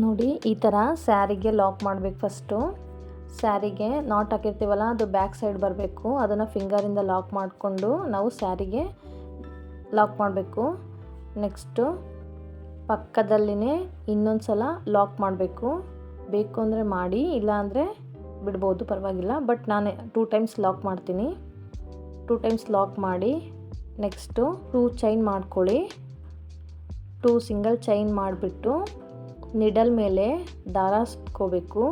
ನೋಡಿ ಈ ಥರ ಸ್ಯಾರಿಗೆ ಲಾಕ್ ಮಾಡಬೇಕು. ಫಸ್ಟು ಸ್ಯಾರಿಗೆ ನಾಟ್ ಹಾಕಿರ್ತೀವಲ್ಲ ಅದು ಬ್ಯಾಕ್ ಸೈಡ್ ಬರಬೇಕು. ಅದನ್ನು ಫಿಂಗರಿಂದ ಲಾಕ್ ಮಾಡಿಕೊಂಡು ನಾವು ಸ್ಯಾರಿಗೆ ಲಾಕ್ ಮಾಡಬೇಕು. ನೆಕ್ಸ್ಟು ಪಕ್ಕದಲ್ಲಿನೇ ಇನ್ನೊಂದು ಸಲ ಲಾಕ್ ಮಾಡಬೇಕು. ಬೇಕು ಅಂದರೆ ಮಾಡಿ, ಇಲ್ಲ ಬಿಡ್ಬೋದು, ಪರವಾಗಿಲ್ಲ. ಬಟ್ ನಾನು 2 ಟೈಮ್ಸ್ ಲಾಕ್ ಮಾಡ್ತೀನಿ. 2 ಟೈಮ್ಸ್ ಲಾಕ್ ಮಾಡಿ ನೆಕ್ಸ್ಟು 2 ಚೈನ್ ಮಾಡ್ಕೊಳ್ಳಿ. 2 ಸಿಂಗಲ್ ಚೈನ್ ಮಾಡಿಬಿಟ್ಟು ನಿಡಲ್ ಮೇಲೆ ದಾರ ಸುತ್ಕೋಬೇಕು.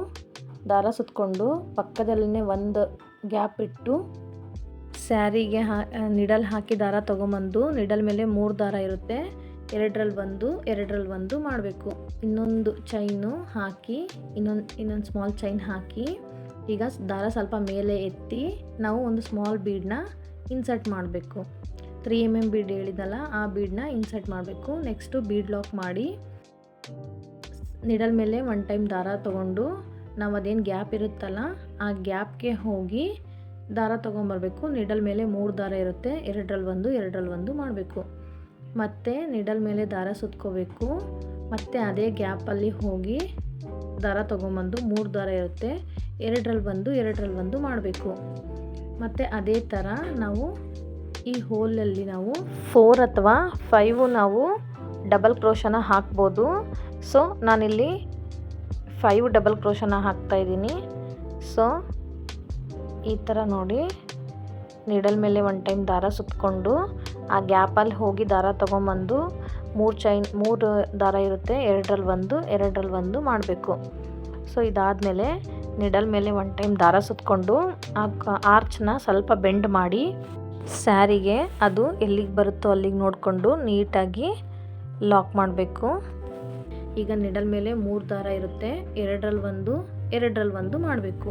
ದಾರ ಸುತ್ಕೊಂಡು ಪಕ್ಕದಲ್ಲೇ ಒಂದು ಗ್ಯಾಪ್ ಇಟ್ಟು ಸ್ಯಾರಿಗೆ ನಿಡಲ್ ಹಾಕಿ ದಾರ ತೊಗೊಂಬಂದು ನಿಡಲ್ ಮೇಲೆ 3 ದಾರ ಇರುತ್ತೆ, 2ರಲ್ಲಿ ಒಂದು ಮಾಡಬೇಕು. ಇನ್ನೊಂದು ಚೈನು ಹಾಕಿ ಇನ್ನೊಂದು ಸ್ಮಾಲ್ ಚೈನ್ ಹಾಕಿ ಈಗ ದಾರ ಸ್ವಲ್ಪ ಮೇಲೆ ಎತ್ತಿ ನಾವು ಒಂದು ಸ್ಮಾಲ್ ಬೀಡನ್ನ ಇನ್ಸರ್ಟ್ ಮಾಡಬೇಕು. 3 mm ಬೀಡ್ ಹೇಳಿದಲ್ಲ, ಆ ಬೀಡನ್ನ ಇನ್ಸರ್ಟ್ ಮಾಡಬೇಕು. ನೆಕ್ಸ್ಟು ಬೀಡ್ ಲಾಕ್ ಮಾಡಿ ನಿಡಲ್ ಮೇಲೆ 1 ಟೈಮ್ ದಾರ ತೊಗೊಂಡು ನಾವು ಅದೇನು ಗ್ಯಾಪ್ ಇರುತ್ತಲ್ಲ ಆ ಗ್ಯಾಪ್ಗೆ ಹೋಗಿ ದಾರ ತೊಗೊಂಬರ್ಬೇಕು. ನಿಡಲ್ ಮೇಲೆ 3 ದಾರ ಇರುತ್ತೆ, 2ರಲ್ಲಿ ಒಂದು ಮಾಡಬೇಕು. ಮತ್ತು ನಿಡಲ್ ಮೇಲೆ ದಾರ ಸುತ್ಕೋಬೇಕು. ಮತ್ತು ಅದೇ ಗ್ಯಾಪಲ್ಲಿ ಹೋಗಿ ದಾರ ತೊಗೊಂಬಂದು 3 ದಾರ ಇರುತ್ತೆ, 2ರಲ್ಲಿ ಒಂದು ಮಾಡಬೇಕು. ಮತ್ತು ಅದೇ ಥರ ನಾವು ಈ ಹೋಲಲ್ಲಿ ನಾವು 4 ಅಥವಾ 5 ನಾವು ಡಬಲ್ ಕ್ರೋಶನ ಹಾಕ್ಬೋದು. ಸೊ ನಾನಿಲ್ಲಿ 5 ಡಬಲ್ ಕ್ರೋಶನ ಹಾಕ್ತಾಯಿದ್ದೀನಿ. ಸೊ ಈ ಥರ ನೋಡಿ ನೀಡಲ್ ಮೇಲೆ 1 ಟೈಮ್ ದಾರ ಸುತ್ತಕೊಂಡು ಆ ಗ್ಯಾಪಲ್ಲಿ ಹೋಗಿ ದಾರ ತೊಗೊಂಬಂದು 3 ದಾರ ಇರುತ್ತೆ, 2ರಲ್ಲಿ ಒಂದು ಮಾಡಬೇಕು. ಸೊ ಇದಾದಮೇಲೆ ನಿಡಲ್ ಮೇಲೆ 1 ಟೈಮ್ ದಾರ ಸುತ್ತಕೊಂಡು ಆ ಆರ್ಚನ್ನ ಸ್ವಲ್ಪ ಬೆಂಡ್ ಮಾಡಿ ಸ್ಯಾರಿಗೆ ಅದು ಎಲ್ಲಿಗೆ ಬರುತ್ತೋ ಅಲ್ಲಿಗೆ ನೋಡಿಕೊಂಡು ನೀಟಾಗಿ ಲಾಕ್ ಮಾಡಬೇಕು. ಈಗ ನಿಡಲ್ ಮೇಲೆ 3 ದಾರ ಇರುತ್ತೆ, 2ರಲ್ಲಿ ಒಂದು ಮಾಡಬೇಕು.